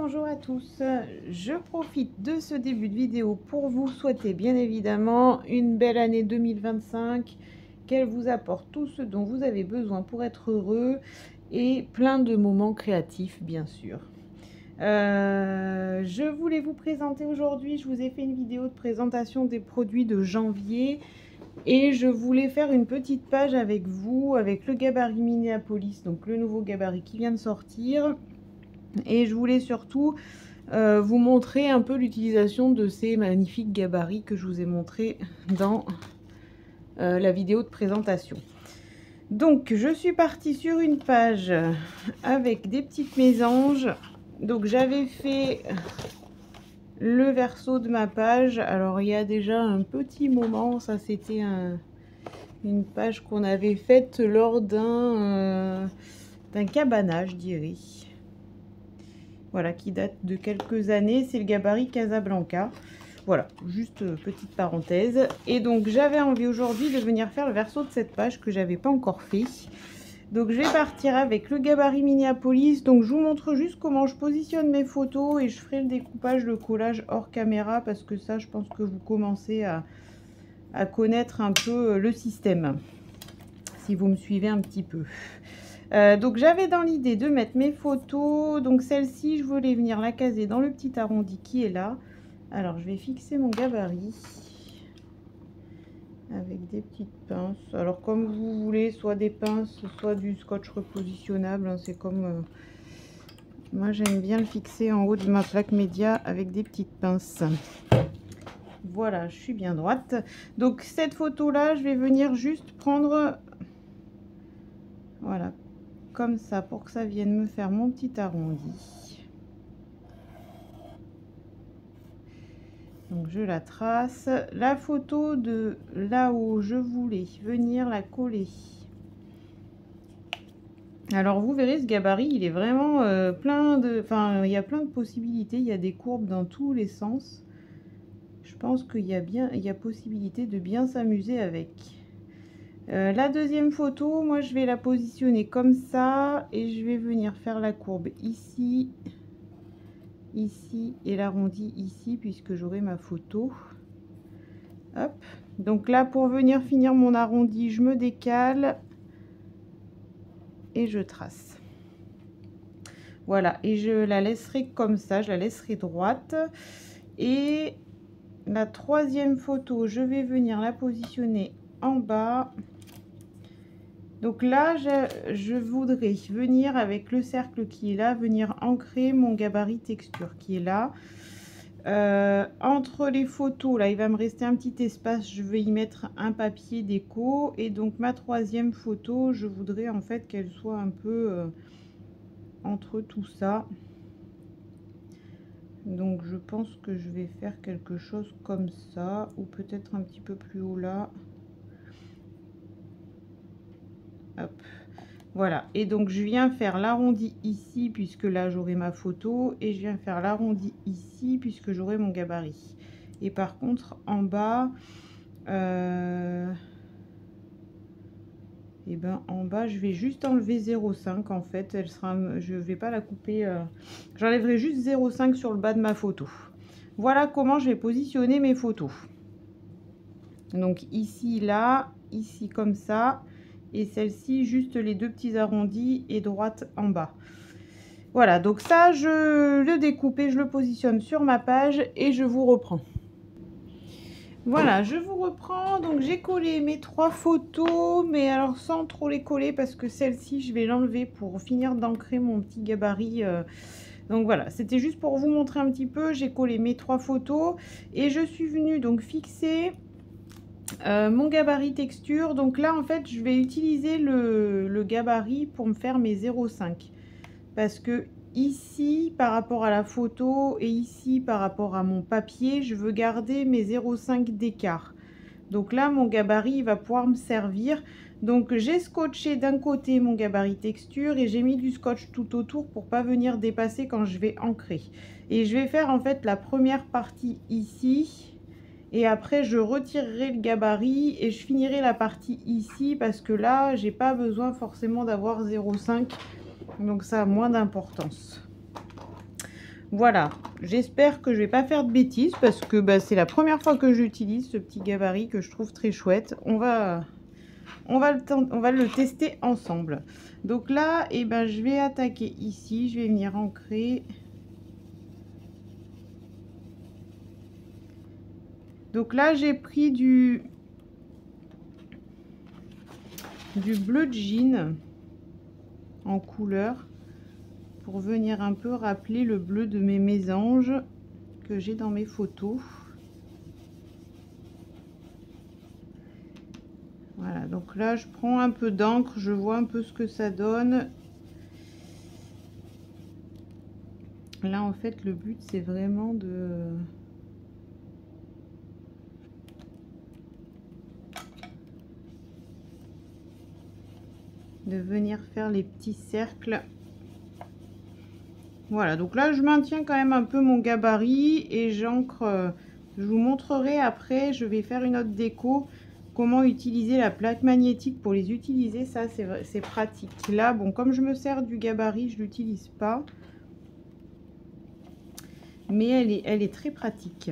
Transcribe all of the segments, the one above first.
bonjour à tous. Je profite de ce début de vidéo pour vous souhaiter bien évidemment une belle année 2025, qu'elle vous apporte tout ce dont vous avez besoin pour être heureux et plein de moments créatifs bien sûr. Je voulais vous présenter aujourd'hui, je vous ai fait une vidéo de présentation des produits de janvier et je voulais faire une petite page avec vous, avec le gabarit Minneapolis, donc le nouveau gabarit qui vient de sortir. Et je voulais surtout vous montrer un peu l'utilisation de ces magnifiques gabarits que je vous ai montré dans la vidéo de présentation. Donc je suis partie sur une page avec des petites mésanges. Donc j'avais fait le verso de ma page. Alors il y a déjà un petit moment, ça c'était une page qu'on avait faite lors d'un cabanage, je dirais. Voilà, qui date de quelques années, c'est le gabarit Casablanca. Voilà, juste petite parenthèse. Et donc j'avais envie aujourd'hui de venir faire le verso de cette page que j'avais pas encore fait. Donc je vais partir avec le gabarit Minneapolis. Donc je vous montre juste comment je positionne mes photos et je ferai le découpage, le collage hors caméra parce que ça je pense que vous commencez à connaître un peu le système si vous me suivez un petit peu. Donc j'avais dans l'idée de mettre mes photos, donc celle-ci je voulais venir la caser dans le petit arrondi qui est là. Alors je vais fixer mon gabarit avec des petites pinces, alors comme vous voulez, soit des pinces, soit du scotch repositionnable, hein, c'est comme moi j'aime bien le fixer en haut de ma plaque média avec des petites pinces. Voilà, je suis bien droite. Donc cette photo là, je vais venir juste prendre, voilà, comme ça pour que ça vienne me faire mon petit arrondi. Donc je la trace. La photo de là où je voulais venir la coller. Alors vous verrez, ce gabarit il est vraiment plein de, enfin il y a plein de possibilités, il y a des courbes dans tous les sens. Je pense qu'il y a possibilité de bien s'amuser avec. La deuxième photo, moi je vais la positionner comme ça et je vais venir faire la courbe ici, ici et l'arrondi ici puisque j'aurai ma photo. Hop. Donc là pour venir finir mon arrondi, je me décale et je trace. Voilà, et je la laisserai comme ça, je la laisserai droite. Et la troisième photo, je vais venir la positionner en bas. Donc là, je voudrais venir avec le cercle qui est là, venir ancrer mon gabarit texture qui est là. Entre les photos, là, il va me rester un petit espace, je vais y mettre un papier déco. Et donc ma troisième photo, je voudrais en fait qu'elle soit un peu entre tout ça. Donc je pense que je vais faire quelque chose comme ça, ou peut-être un petit peu plus haut là. Hop. Voilà, et donc je viens faire l'arrondi ici puisque là j'aurai ma photo, et je viens faire l'arrondi ici puisque j'aurai mon gabarit. Et par contre en bas, et ben en bas je vais juste enlever 0,5 en fait. Elle sera, je vais pas la couper, j'enlèverai juste 0,5 sur le bas de ma photo. Voilà comment je vais positionner mes photos. Donc ici, là, ici comme ça, et celle-ci juste les deux petits arrondis et droite en bas. Voilà, donc ça je le découpe et je le positionne sur ma page et je vous reprends. Voilà, je vous reprends. Donc j'ai collé mes trois photos, mais alors sans trop les coller parce que celle-ci je vais l'enlever pour finir d'ancrer mon petit gabarit. Donc voilà, c'était juste pour vous montrer un petit peu. J'ai collé mes trois photos et je suis venue donc fixer mon gabarit texture. Donc là en fait je vais utiliser le gabarit pour me faire mes 0,5 parce que ici par rapport à la photo et ici par rapport à mon papier, je veux garder mes 0,5 d'écart. Donc là mon gabarit il va pouvoir me servir. Donc j'ai scotché d'un côté mon gabarit texture et j'ai mis du scotch tout autour pour pas venir dépasser quand je vais ancrer. Et je vais faire en fait la première partie ici. Et après je retirerai le gabarit et je finirai la partie ici parce que là j'ai pas besoin forcément d'avoir 0,5, donc ça a moins d'importance. Voilà, j'espère que je vais pas faire de bêtises parce que bah, c'est la première fois que j'utilise ce petit gabarit que je trouve très chouette. On va le tester ensemble. Donc là, eh ben, je vais attaquer ici, je vais venir ancrer. Donc là, j'ai pris du bleu de jean en couleur pour venir un peu rappeler le bleu de mes mésanges que j'ai dans mes photos. Voilà, donc là je prends un peu d'encre, je vois un peu ce que ça donne. Là en fait le but c'est vraiment de venir faire les petits cercles. Voilà, donc là je maintiens quand même un peu mon gabarit et j'encre. Je vous montrerai après, je vais faire une autre déco, comment utiliser la plaque magnétique pour les utiliser. Ça c'est pratique. Là bon, comme je me sers du gabarit, je l'utilise pas, mais elle est très pratique.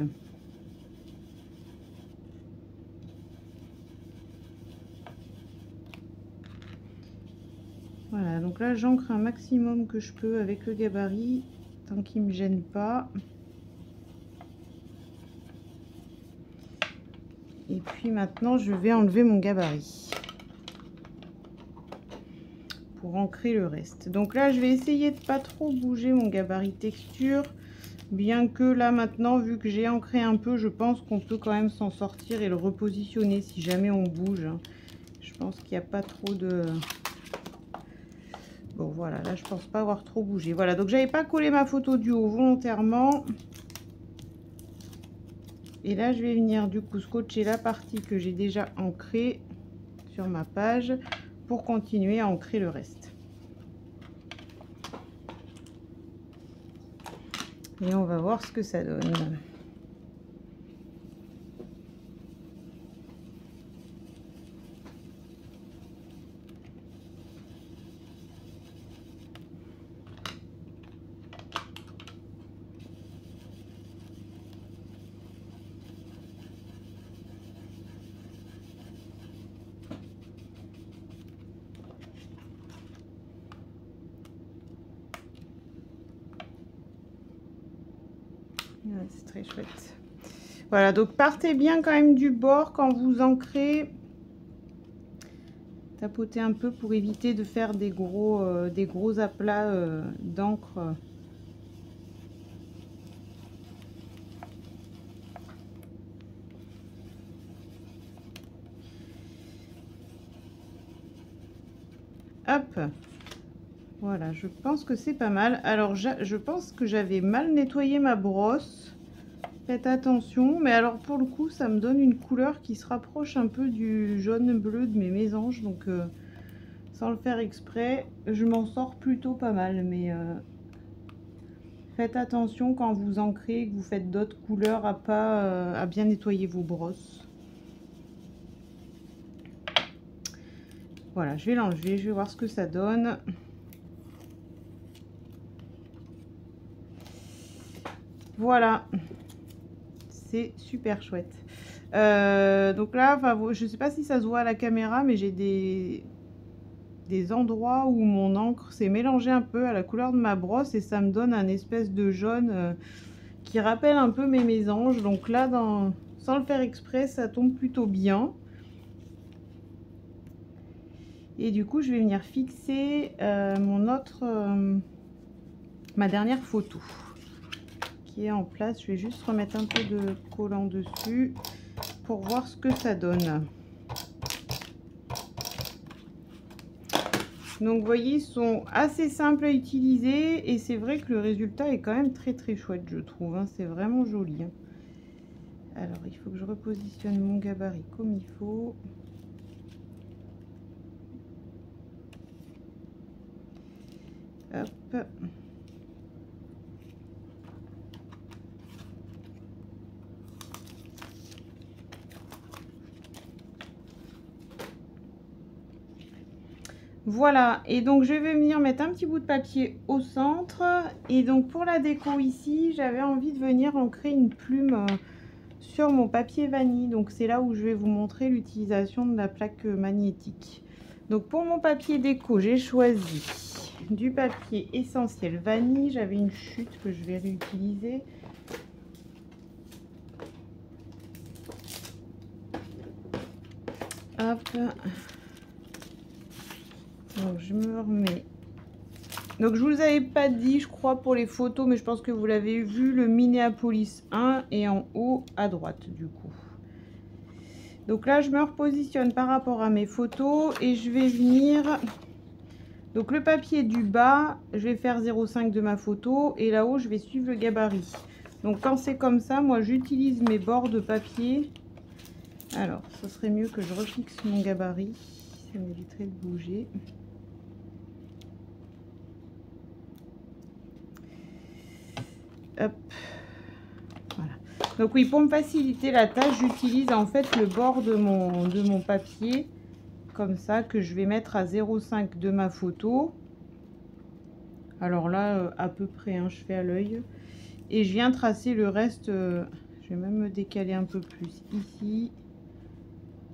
Voilà, donc là j'encre un maximum que je peux avec le gabarit tant qu'il me gêne pas. Et puis maintenant je vais enlever mon gabarit pour ancrer le reste. Donc là je vais essayer de pas trop bouger mon gabarit texture, bien que là maintenant vu que j'ai ancré un peu, je pense qu'on peut quand même s'en sortir et le repositionner si jamais on bouge. Je pense qu'il n'y a pas trop de... Bon voilà, là je pense pas avoir trop bougé. Voilà, donc j'avais pas collé ma photo du haut volontairement. Et là je vais venir du coup scotcher la partie que j'ai déjà ancrée sur ma page pour continuer à ancrer le reste. Et on va voir ce que ça donne. C'est très chouette. Voilà, donc partez bien quand même du bord quand vous ancrez. Tapotez un peu pour éviter de faire des gros aplats d'encre. Hop, voilà, je pense que c'est pas mal. Alors je pense que j'avais mal nettoyé ma brosse. Faites attention, mais alors pour le coup ça me donne une couleur qui se rapproche un peu du jaune bleu de mes mésanges, donc sans le faire exprès je m'en sors plutôt pas mal. Mais faites attention quand vous ancrez, que vous faites d'autres couleurs, à bien nettoyer vos brosses. Voilà, je vais l'enlever, je vais voir ce que ça donne. Voilà, c'est super chouette. Donc là, je sais pas si ça se voit à la caméra, mais j'ai des endroits où mon encre s'est mélangée un peu à la couleur de ma brosse et ça me donne un espèce de jaune qui rappelle un peu mes mésanges. Donc là, sans le faire exprès, ça tombe plutôt bien. Et du coup, je vais venir fixer ma dernière photo qui est en place. Je vais juste remettre un peu de collant dessus pour voir ce que ça donne. Donc vous voyez, ils sont assez simples à utiliser et c'est vrai que le résultat est quand même très très chouette, je trouve, hein. C'est vraiment joli, hein. Alors il faut que je repositionne mon gabarit comme il faut. Hop. Voilà, et donc je vais venir mettre un petit bout de papier au centre. Et donc pour la déco ici, j'avais envie de venir ancrer une plume sur mon papier vanille. Donc c'est là où je vais vous montrer l'utilisation de la plaque magnétique. Donc pour mon papier déco, j'ai choisi du papier essentiel vanille. J'avais une chute que je vais réutiliser. Hop. Donc je me remets. Donc je vous avais pas dit, je crois, pour les photos, mais je pense que vous l'avez vu, le Minneapolis 1 est en haut à droite du coup. Donc là je me repositionne par rapport à mes photos et je vais venir. Donc le papier du bas, je vais faire 0,5 de ma photo et là-haut je vais suivre le gabarit. Donc quand c'est comme ça, moi j'utilise mes bords de papier. Alors, ce serait mieux que je refixe mon gabarit, ça m'éviterait de bouger. Hop, voilà. Donc oui, pour me faciliter la tâche, j'utilise en fait le bord de mon papier, comme ça, que je vais mettre à 0,5 de ma photo. Alors là, à peu près, hein, je fais à l'œil. Et je viens tracer le reste, je vais même me décaler un peu plus ici.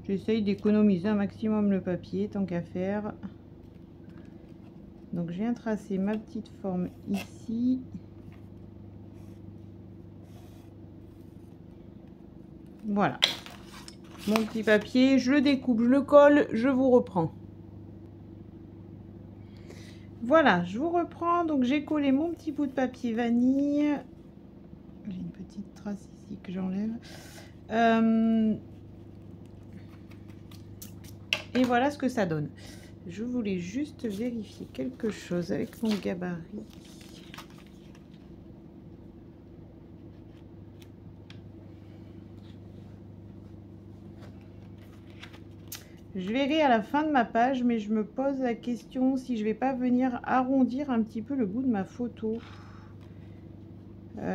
J'essaye d'économiser un maximum le papier, tant qu'à faire. Donc je viens tracer ma petite forme ici. Voilà. Mon petit papier, je le découpe, je le colle, je vous reprends. Voilà, je vous reprends. Donc j'ai collé mon petit bout de papier vanille. J'ai une petite trace ici que j'enlève. Et voilà ce que ça donne. Je voulais juste vérifier quelque chose avec mon gabarit. Je verrai à la fin de ma page, mais je me pose la question si je vais pas venir arrondir un petit peu le bout de ma photo.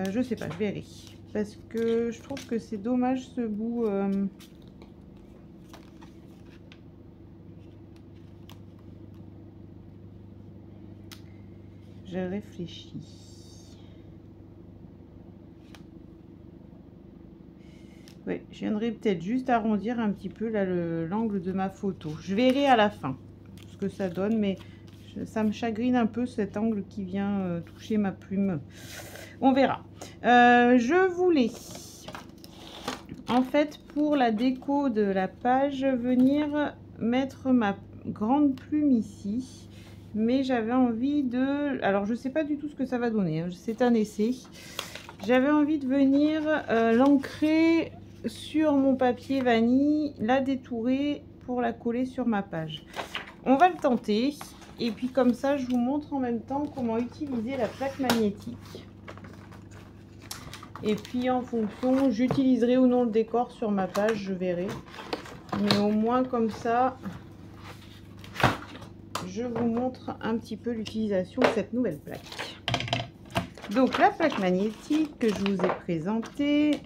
Je sais pas, je verrai. Parce que je trouve que c'est dommage ce bout. Je réfléchis. Ouais, je viendrai peut-être juste arrondir un petit peu là l'angle de ma photo. Je verrai à la fin ce que ça donne, mais ça me chagrine un peu cet angle qui vient toucher ma plume. On verra. Je voulais, en fait, pour la déco de la page, venir mettre ma grande plume ici. Mais j'avais envie de... Alors, je sais pas du tout ce que ça va donner, hein. C'est un essai. J'avais envie de venir l'ancrer sur mon papier vanille, la détourer pour la coller sur ma page. On va le tenter. Et puis comme ça, je vous montre en même temps comment utiliser la plaque magnétique. Et puis en fonction, j'utiliserai ou non le décor sur ma page, je verrai. Mais au moins comme ça, je vous montre un petit peu l'utilisation de cette nouvelle plaque. Donc la plaque magnétique que je vous ai présentée,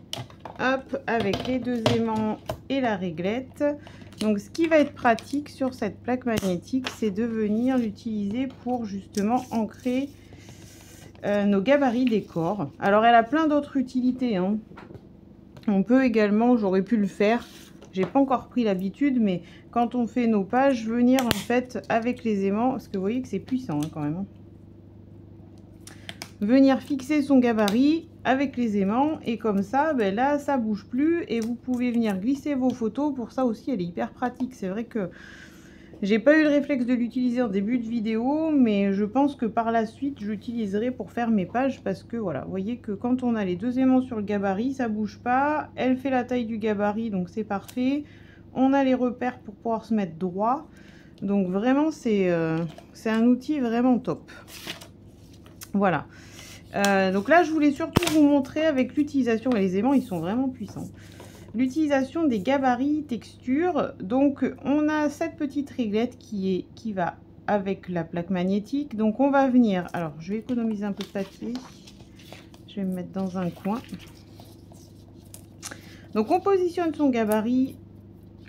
hop, avec les deux aimants et la réglette. Donc ce qui va être pratique sur cette plaque magnétique, c'est de venir l'utiliser pour justement ancrer nos gabarits décors. Alors elle a plein d'autres utilités, hein. On peut également, j'aurais pu le faire, j'ai pas encore pris l'habitude, mais quand on fait nos pages, venir en fait avec les aimants, parce que vous voyez que c'est puissant hein, quand même, hein. Venir fixer son gabarit avec les aimants et comme ça, ben là ça bouge plus et vous pouvez venir glisser vos photos. Pour ça aussi elle est hyper pratique. C'est vrai que j'ai pas eu le réflexe de l'utiliser en début de vidéo, mais je pense que par la suite je l'utiliserai pour faire mes pages parce que voilà, vous voyez que quand on a les deux aimants sur le gabarit, ça bouge pas, elle fait la taille du gabarit donc c'est parfait. On a les repères pour pouvoir se mettre droit, donc vraiment c'est un outil vraiment top. Voilà. Donc là je voulais surtout vous montrer avec l'utilisation, et les aimants ils sont vraiment puissants, l'utilisation des gabarits texture. Donc on a cette petite réglette qui va avec la plaque magnétique. Donc on va venir, alors je vais économiser un peu de papier, je vais me mettre dans un coin. Donc on positionne son gabarit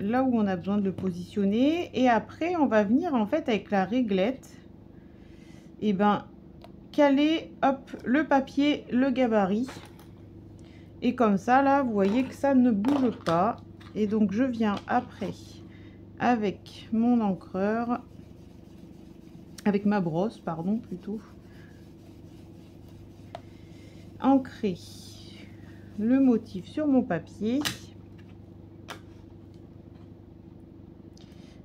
là où on a besoin de le positionner. Et après, on va venir en fait avec la réglette, et ben caler, hop, le papier, le gabarit. Et comme ça, là, vous voyez que ça ne bouge pas. Et donc, je viens après avec mon encreur, avec ma brosse, pardon, plutôt, ancrer le motif sur mon papier.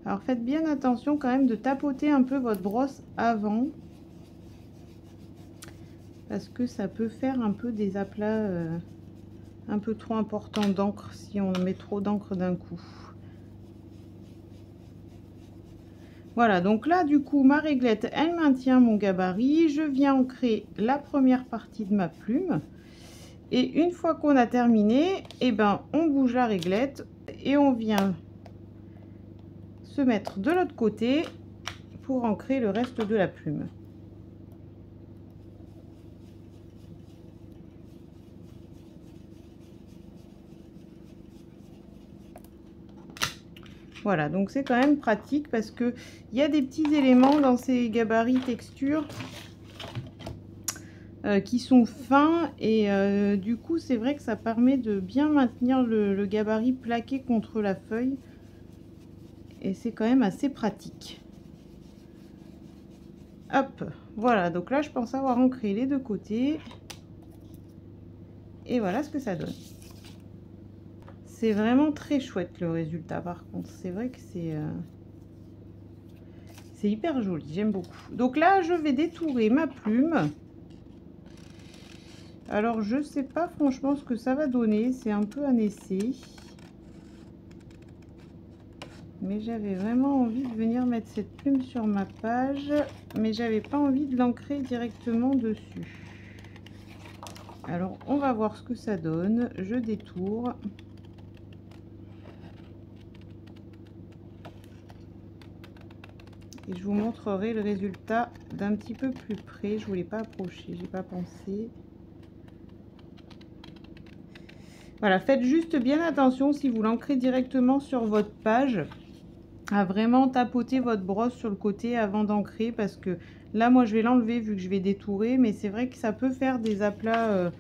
Alors faites bien attention quand même de tapoter un peu votre brosse avant, parce que ça peut faire un peu des aplats un peu trop importants d'encre si on met trop d'encre d'un coup. Voilà, donc là du coup ma réglette elle maintient mon gabarit. Je viens ancrer la première partie de ma plume. Et une fois qu'on a terminé, et ben on bouge la réglette et on vient se mettre de l'autre côté pour ancrer le reste de la plume. Voilà, donc c'est quand même pratique parce que il y a des petits éléments dans ces gabarits texture qui sont fins et du coup c'est vrai que ça permet de bien maintenir le gabarit plaqué contre la feuille et c'est quand même assez pratique. Hop, voilà, donc là je pense avoir ancré les deux côtés et voilà ce que ça donne. C'est vraiment très chouette le résultat. Par contre, c'est vrai que c'est hyper joli, j'aime beaucoup. Donc là je vais détourer ma plume. Alors je sais pas franchement ce que ça va donner, c'est un peu un essai, mais j'avais vraiment envie de venir mettre cette plume sur ma page, mais j'avais pas envie de l'ancrer directement dessus. Alors on va voir ce que ça donne. Je détourne. Et je vous montrerai le résultat d'un petit peu plus près. Je voulais pas approcher, j'ai pas pensé. Voilà, faites juste bien attention si vous l'ancrez directement sur votre page, à vraiment tapoter votre brosse sur le côté avant d'ancrer, parce que là moi je vais l'enlever vu que je vais détourer, mais c'est vrai que ça peut faire des aplats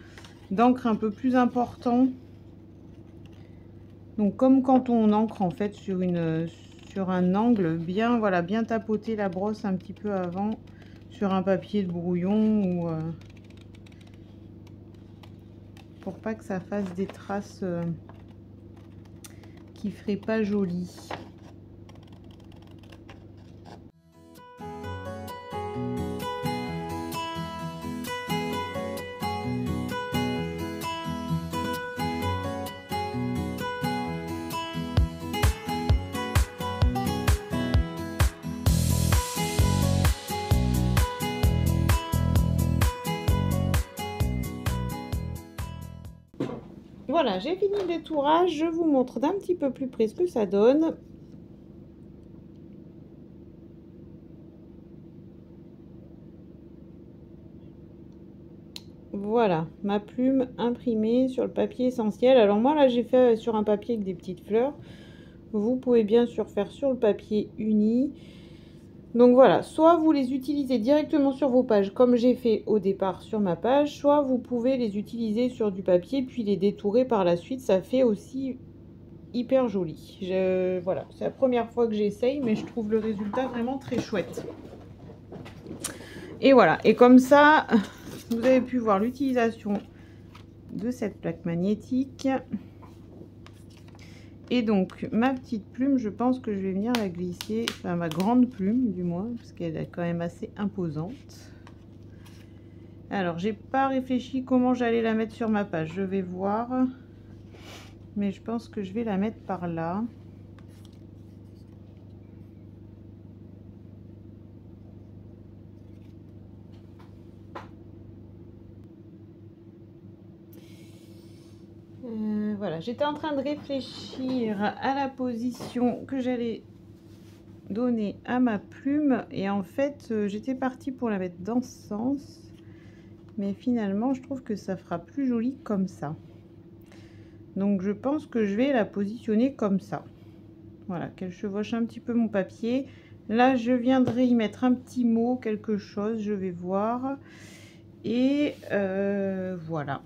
d'encre un peu plus importants. Donc comme quand on encre en fait sur un angle, bien voilà, bien tapoter la brosse un petit peu avant sur un papier de brouillon ou pour pas que ça fasse des traces qui feraient pas jolies. Voilà, j'ai fini le détourage, je vous montre d'un petit peu plus près ce que ça donne. Voilà, ma plume imprimée sur le papier essentiel. Alors moi là j'ai fait sur un papier avec des petites fleurs. Vous pouvez bien sûr faire sur le papier uni. Donc voilà, soit vous les utilisez directement sur vos pages comme j'ai fait au départ sur ma page, soit vous pouvez les utiliser sur du papier puis les détourer par la suite. Ça fait aussi hyper joli. Voilà, c'est la première fois que j'essaye, mais je trouve le résultat vraiment très chouette. Et voilà, et comme ça, vous avez pu voir l'utilisation de cette plaque magnétique. Et donc ma petite plume, je pense que je vais venir la glisser, enfin ma grande plume du moins, parce qu'elle est quand même assez imposante. Alors j'ai pas réfléchi comment j'allais la mettre sur ma page, je vais voir, mais je pense que je vais la mettre par là. Voilà, j'étais en train de réfléchir à la position que j'allais donner à ma plume et en fait j'étais partie pour la mettre dans ce sens, mais finalement je trouve que ça fera plus joli comme ça. Donc je pense que je vais la positionner comme ça. Voilà, qu'elle chevauche un petit peu mon papier. Là, je viendrai y mettre un petit mot, quelque chose, je vais voir. Et voilà.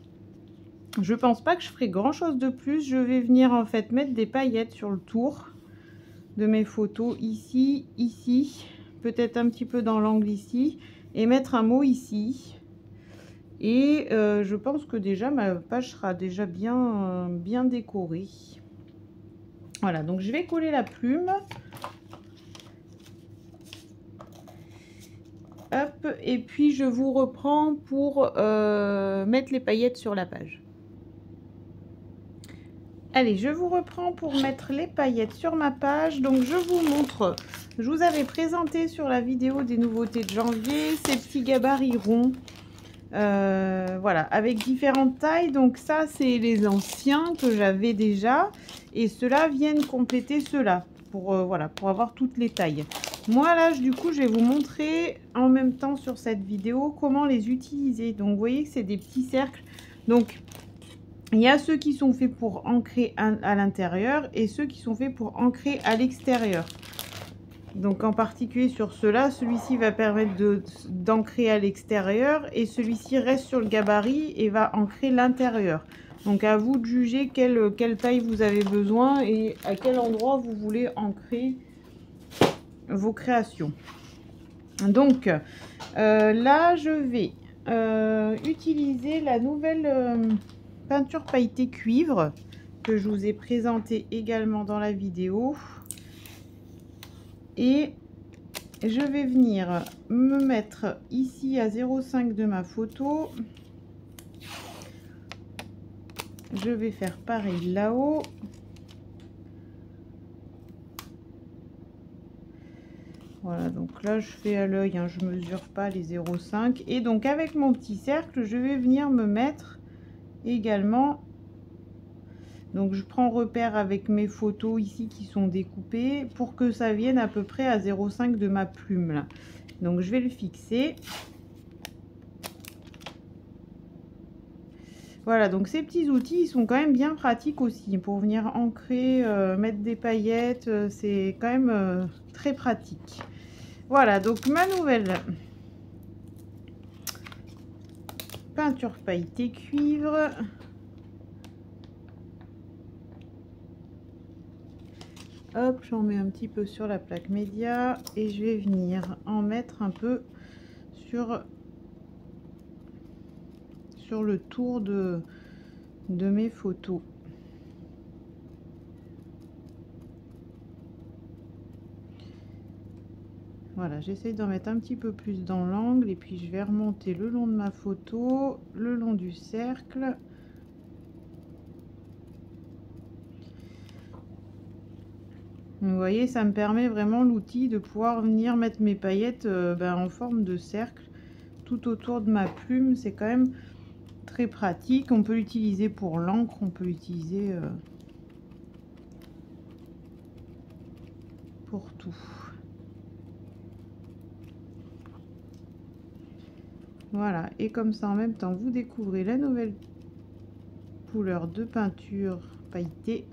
Je pense pas que je ferai grand chose de plus. Je vais venir en fait mettre des paillettes sur le tour de mes photos, ici, ici, peut-être un petit peu dans l'angle ici, et mettre un mot ici. Et je pense que déjà ma page sera déjà bien, bien décorée. Voilà, donc je vais coller la plume. Hop, et puis je vous reprends pour mettre les paillettes sur la page. Allez, je vous reprends pour mettre les paillettes sur ma page. Donc je vous montre, je vous avais présenté sur la vidéo des nouveautés de janvier, ces petits gabarits ronds. Voilà, avec différentes tailles. Donc ça, c'est les anciens que j'avais déjà. Et ceux-là viennent compléter ceux-là, pour, voilà, pour avoir toutes les tailles. Moi, là, du coup, je vais vous montrer en même temps sur cette vidéo comment les utiliser. Donc, vous voyez que c'est des petits cercles. Donc, il y a ceux qui sont faits pour ancrer à l'intérieur et ceux qui sont faits pour ancrer à l'extérieur. Donc en particulier sur ceux-là, celui-ci va permettre d'ancrer à l'extérieur et celui-ci reste sur le gabarit et va ancrer l'intérieur. Donc à vous de juger quelle taille vous avez besoin et à quel endroit vous voulez ancrer vos créations. Donc là, je vais utiliser la nouvelle peinture pailletée cuivre que je vous ai présentée également dans la vidéo. Et je vais venir me mettre ici à 0,5 de ma photo. Je vais faire pareil là-haut. Voilà, donc là je fais à l'œil, hein, je mesure pas les 0,5. Et donc avec mon petit cercle, je vais venir me mettre également. Donc je prends repère avec mes photos ici qui sont découpées pour que ça vienne à peu près à 0,5 de ma plume là. Donc je vais le fixer. Voilà, donc ces petits outils, ils sont quand même bien pratiques aussi pour venir ancrer, mettre des paillettes, c'est quand même très pratique. Voilà, donc ma nouvelle peinture pailletée cuivre. Hop, j'en mets un petit peu sur la plaque média et je vais venir en mettre un peu sur le tour de mes photos. Voilà, j'essaye d'en mettre un petit peu plus dans l'angle et puis je vais remonter le long de ma photo, le long du cercle. Vous voyez, ça me permet vraiment l'outil de pouvoir venir mettre mes paillettes en forme de cercle tout autour de ma plume. C'est quand même très pratique. On peut l'utiliser pour l'encre, on peut l'utiliser pour tout. Voilà, et comme ça en même temps vous découvrez la nouvelle couleur de peinture pailletée.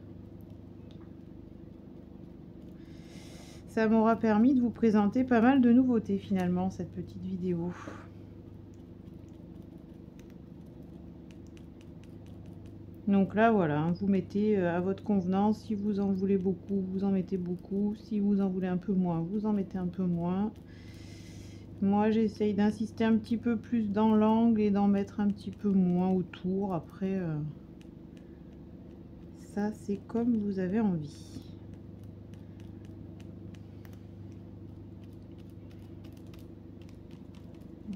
Ça m'aura permis de vous présenter pas mal de nouveautés finalement, cette petite vidéo. Donc là voilà, hein, vous mettez à votre convenance. Si vous en voulez beaucoup, vous en mettez beaucoup. Si vous en voulez un peu moins, vous en mettez un peu moins. Moi j'essaye d'insister un petit peu plus dans l'angle et d'en mettre un petit peu moins autour. Après ça c'est comme vous avez envie.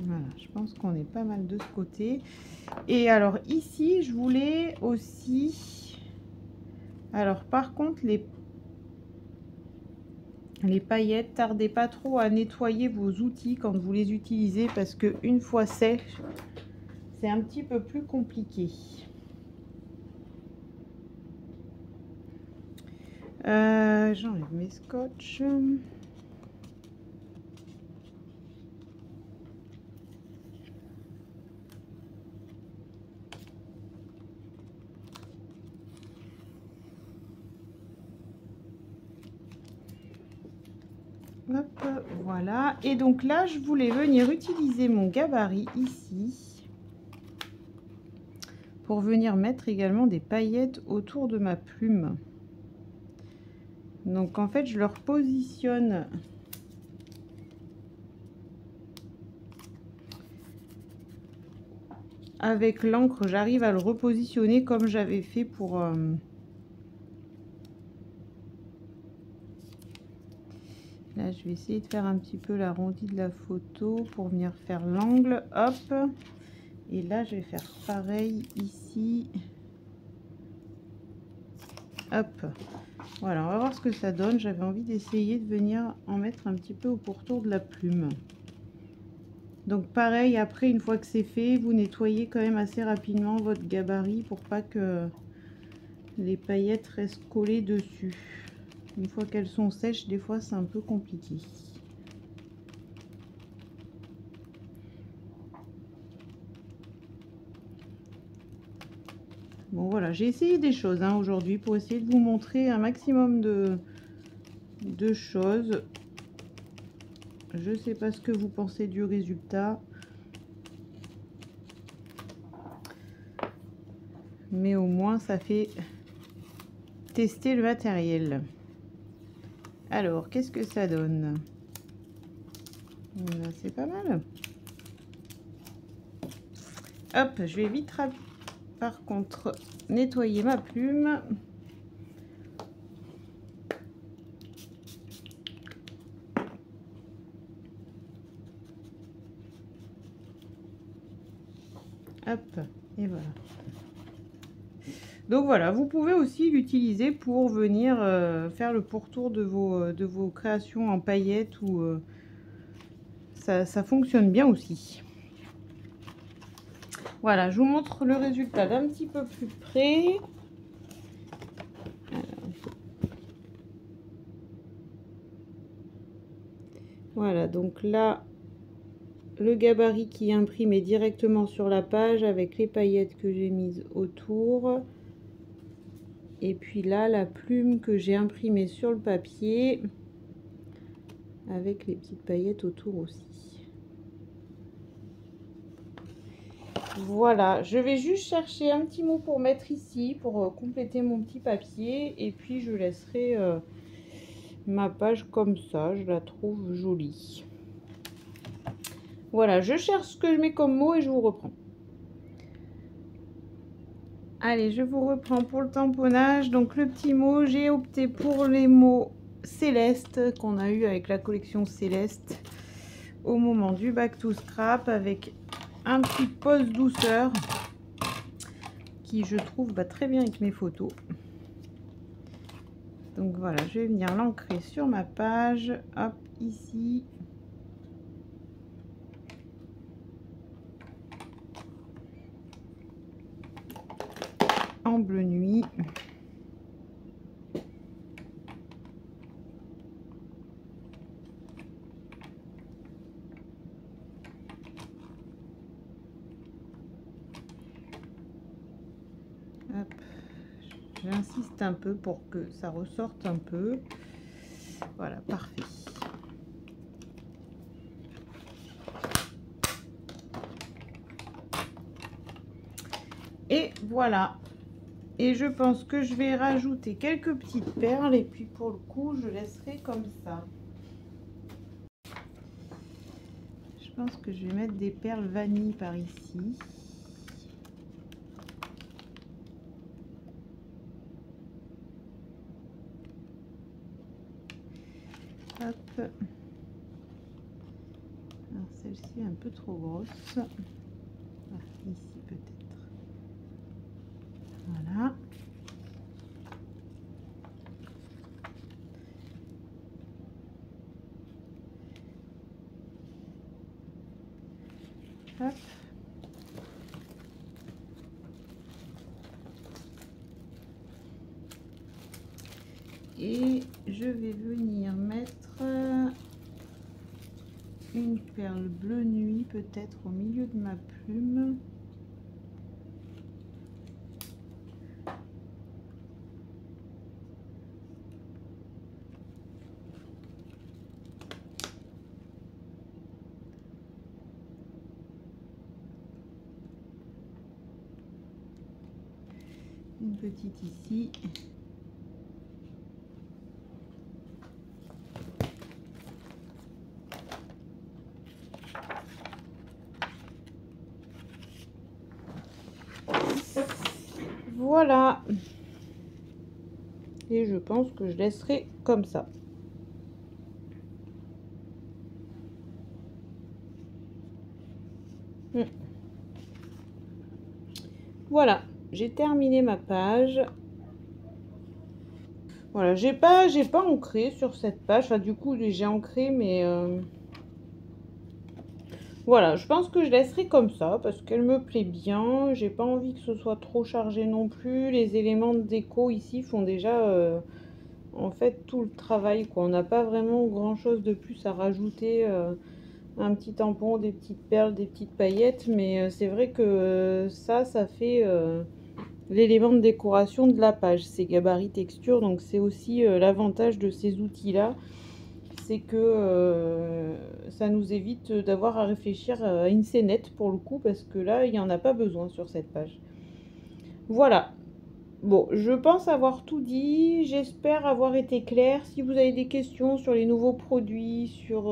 Voilà, je pense qu'on est pas mal de ce côté. Et alors ici je voulais aussi, alors par contre les paillettes, tardez pas trop à nettoyer vos outils quand vous les utilisez parce que une fois sèche, c'est un petit peu plus compliqué. J'enlève mes scotch. Hop, voilà. Et donc là, je voulais venir utiliser mon gabarit ici pour venir mettre également des paillettes autour de ma plume. Donc en fait, je le repositionne avec l'encre. J'arrive à le repositionner comme j'avais fait pour... Là, je vais essayer de faire un petit peu l'arrondi de la photo pour venir faire l'angle. Hop. Et là, je vais faire pareil ici. Hop. Voilà, on va voir ce que ça donne. J'avais envie d'essayer de venir en mettre un petit peu au pourtour de la plume. Donc pareil, après, une fois que c'est fait, vous nettoyez quand même assez rapidement votre gabarit pour pas que les paillettes restent collées dessus. Une fois qu'elles sont sèches, des fois c'est un peu compliqué. Bon voilà, j'ai essayé des choses aujourd'hui pour essayer de vous montrer un maximum de choses. Je sais pas ce que vous pensez du résultat, mais au moins ça fait tester le matériel. Alors, qu'est-ce que ça donne? C'est pas mal. Hop, je vais vite par contre nettoyer ma plume. Hop, et voilà. Donc voilà, vous pouvez aussi l'utiliser pour venir faire le pourtour de vos créations en paillettes ou ça fonctionne bien aussi. Voilà, je vous montre le résultat d'un petit peu plus près. Voilà, donc là, le gabarit qui imprime est directement sur la page avec les paillettes que j'ai mises autour. Et puis là, la plume que j'ai imprimée sur le papier avec les petites paillettes autour aussi. Voilà, je vais juste chercher un petit mot pour mettre ici, pour compléter mon petit papier. Et puis je laisserai ma page comme ça, je la trouve jolie. Voilà, je cherche ce que je mets comme mot et je vous reprends. Allez, je vous reprends pour le tamponnage. Donc le petit mot, j'ai opté pour les mots Céleste qu'on a eu avec la collection Céleste au moment du back to scrap, avec un petit pose douceur qui je trouve va très bien avec mes photos. Donc voilà, je vais venir l'ancrer sur ma page, hop, ici. En bleu nuit. J'insiste un peu pour que ça ressorte un peu. Voilà, parfait. Et voilà. Et je pense que je vais rajouter quelques petites perles et puis pour le coup, je laisserai comme ça. Je pense que je vais mettre des perles vanille par ici. Hop. Alors celle-ci est un peu trop grosse. Ah, ici peut-être. Voilà. Hop. Et je vais venir mettre une perle bleu nuit peut-être au milieu de ma plume. petite ici. Voilà. Et je pense que je laisserai comme ça. Voilà, j'ai terminé ma page. Voilà, j'ai pas ancré sur cette page. Enfin, du coup, j'ai ancré, mais voilà, je pense que je laisserai comme ça parce qu'elle me plaît bien. J'ai pas envie que ce soit trop chargé non plus. Les éléments de déco ici font déjà en fait tout le travail, quoi. On n'a pas vraiment grand chose de plus à rajouter. Un petit tampon, des petites perles, des petites paillettes, mais c'est vrai que ça fait l'élément de décoration de la page. C'est gabarit texture, donc c'est aussi l'avantage de ces outils-là, c'est que ça nous évite d'avoir à réfléchir à une scénette pour le coup, parce que là, il n'y en a pas besoin sur cette page. Voilà. Bon, je pense avoir tout dit, j'espère avoir été claire. Si vous avez des questions sur les nouveaux produits, sur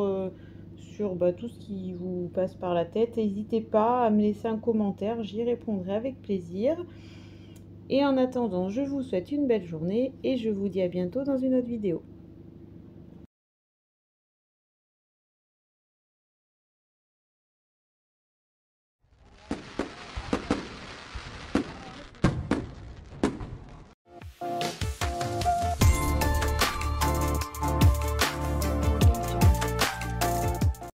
tout ce qui vous passe par la tête, n'hésitez pas à me laisser un commentaire, j'y répondrai avec plaisir. Et en attendant, je vous souhaite une belle journée et je vous dis à bientôt dans une autre vidéo.